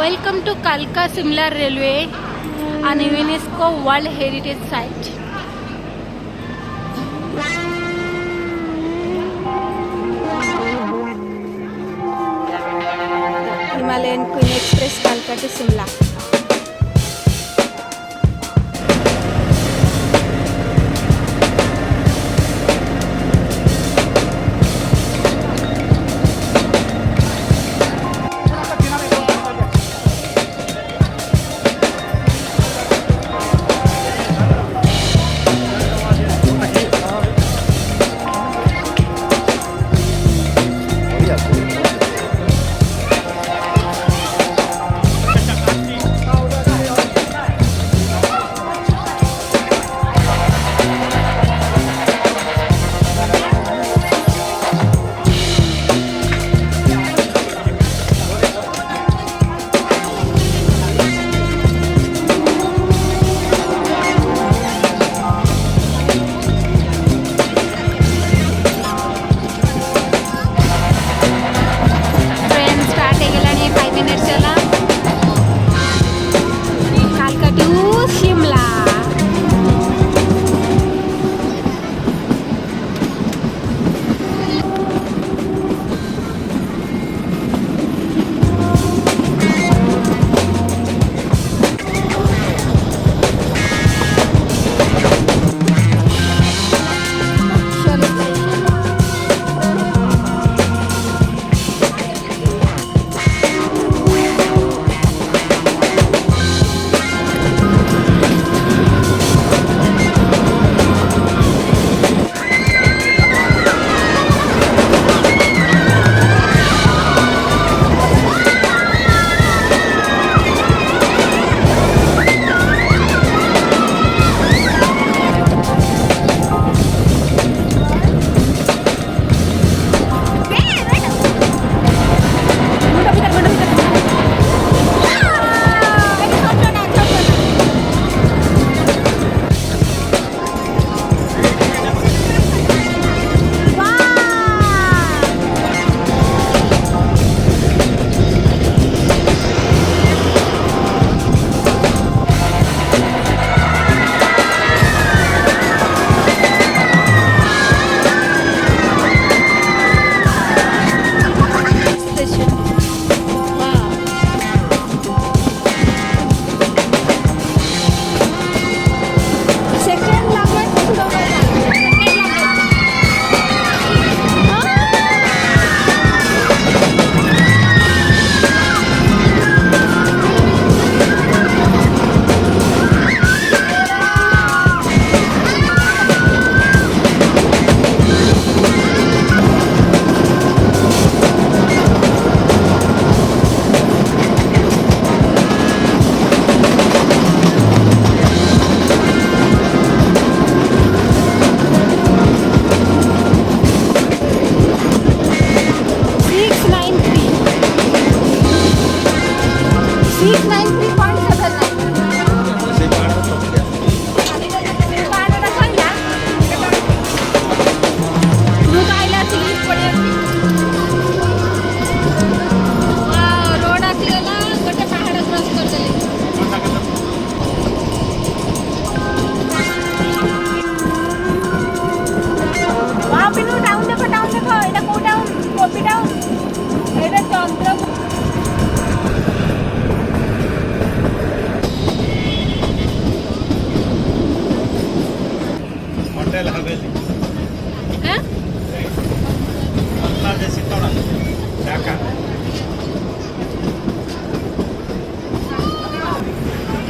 Welcome to Kalka Shimla Railway, an UNESCO World Heritage Site. Himalayan Queen Express Kalka to Shimla.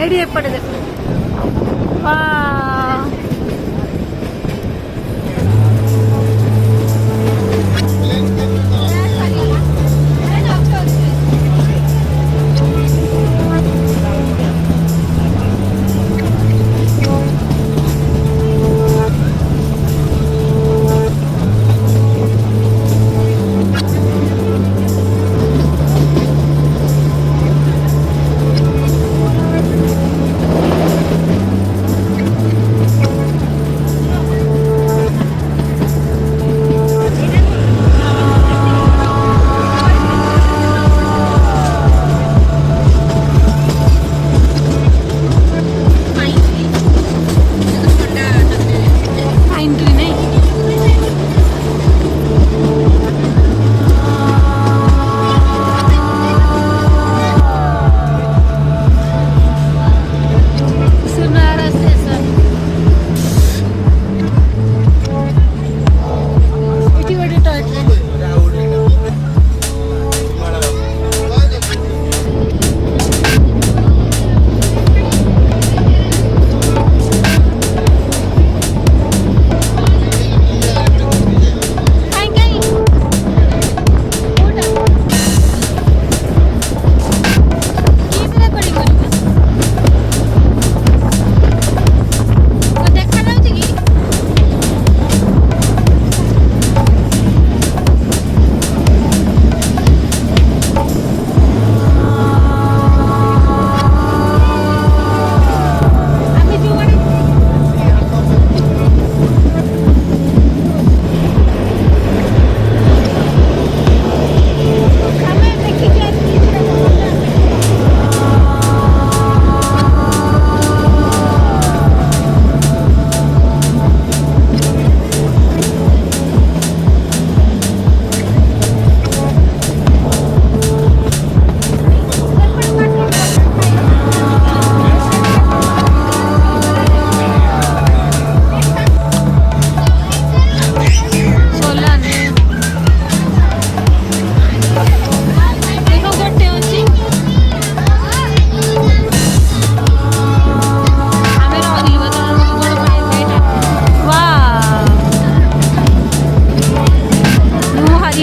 Ready ఎప్పటిది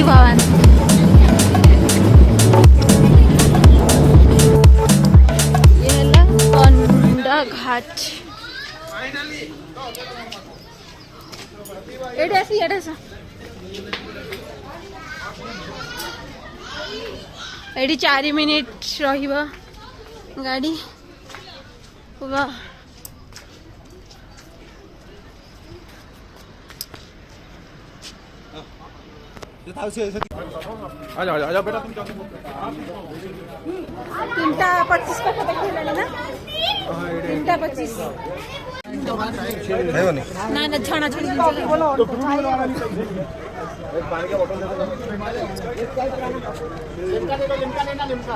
भगवान। ये है कोंडा घाट। AD 4 minute रहिबा गाड़ी। वाह आजा बेटा तुम 3:25 का देखिलानी ना 3:25 ना ना छाना छानी बोलो पानी का बोतल दे दो लिमका लेना लिमका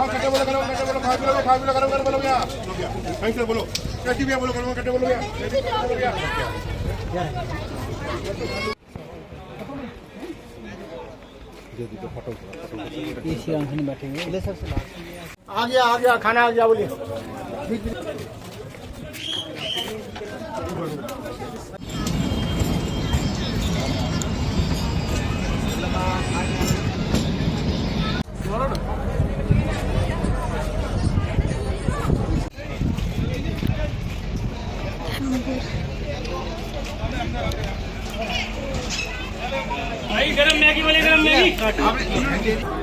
कटे बोलो करो कटे बोलो खा भी लो करो बोलो क्या ऐसे बोलो कटी भी बोलो करो कटे बोलो क्या आ गया खाना आ गया बोलिए भाई गरम मैगी बोले गरम मैगी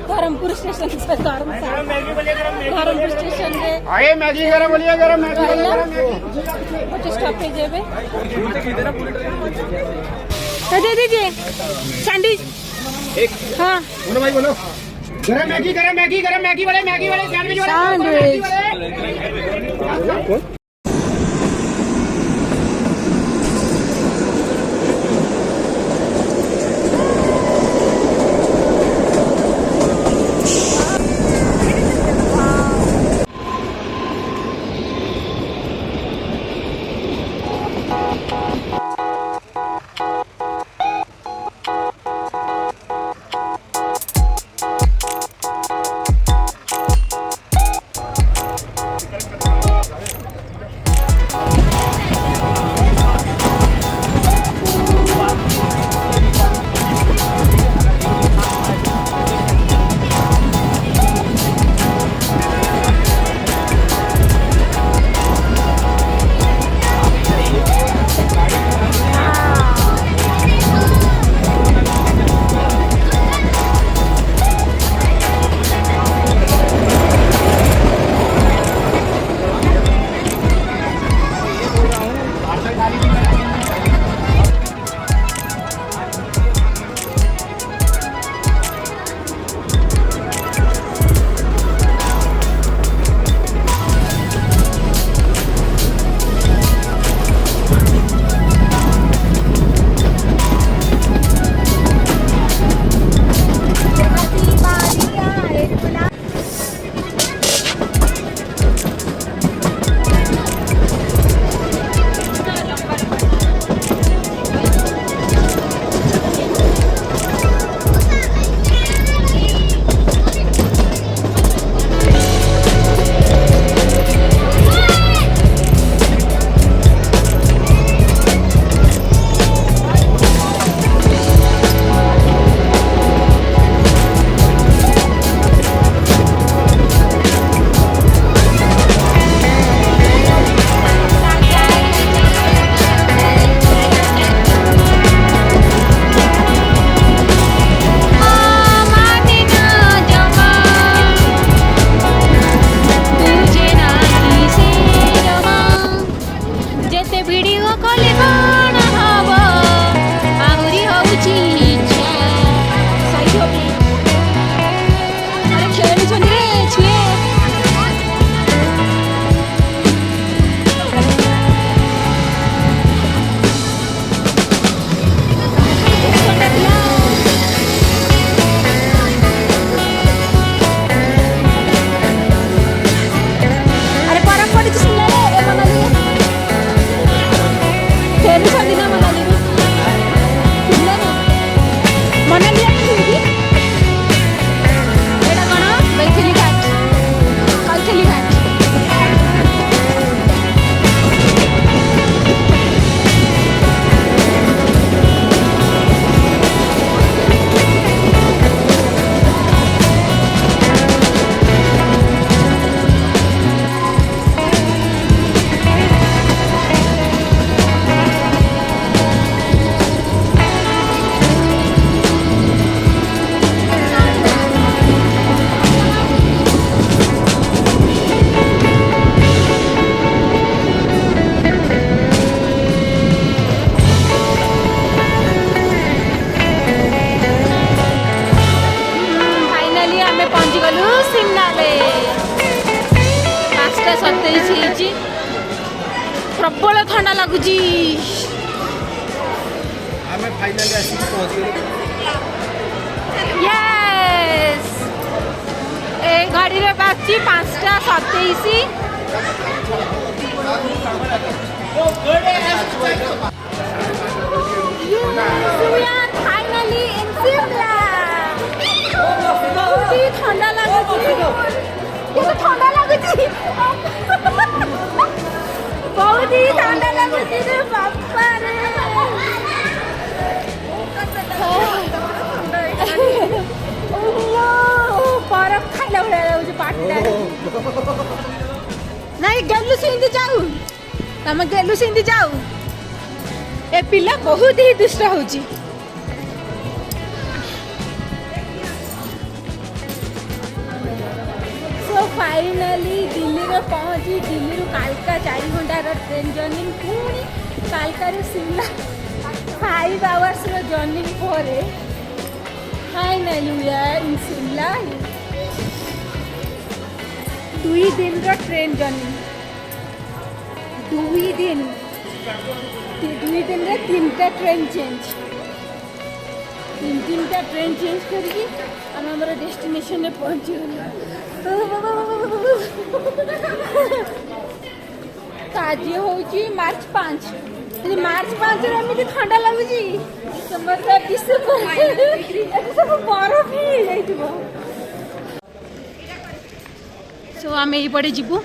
धर्मपुर स्टेशन से धर्मपुर स्टेशन से आए मैगी गरम बोलिए गरम मैगी स्टॉपेज है तो दे दीजिए सैंडविच एक हाँ बोलो भाई बोलो गरम मैगी वाले सैंडविच वाले प्रबल ठंडा लगुच आमे फाइनली आसी पहुंच गए यस ए गाड़ी रे बाकी 5:27 we are finally in Shimla बहुत ही ठंडा लगुच ये तो ठंडा लगुच बहुत ही ठंडा लगुच रे बापा रे बरफ खाइला भलिया लाଗୁଛି ପାଟିଟା ନାଇଁ ଗେଲୁ ସେମିତି ଯାଉ ତମେ ଗେଲୁ ସେମିତି ଯାଉ ए पिला बहुत ही दुष्ट होची सो फाइनली दिल्ली रे पहुंची दिल्ली रू कालका 4 घंटा रो ट्रेन जर्नी पुणी कालका रू शिमला 5 आवर्स रो जर्नी पोरे finally we are in Shimla 2 दिन रो ट्रेन जर्नी 2 दिन 2 दिन रे 3टा ट्रेन चेंज 3टा ट्रेन चेंज करके हम हमारा डेस्टिनेशन में पहुंच गए आज होची मार्च 5 मार्च 5 रे एमिति ठंडा लागुची डिसेंबर रे डिसेंबर सब बरफ ही जाइतबो सो हम एही पड़े जिबू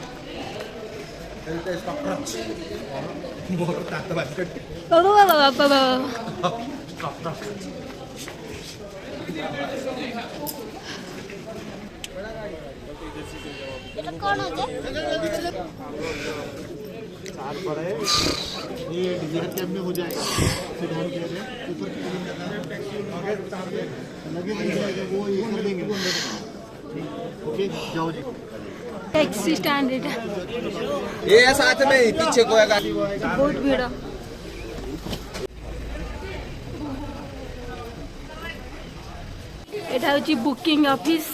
ये डिजाइन कैब में हो जाएगा वो ये कर देंगे ओके जाओ जी टैक्सी स्टैंड ये साथ में पीछे को गाड़ी बहुत भीड़ एटा होची बुकिंग ऑफिस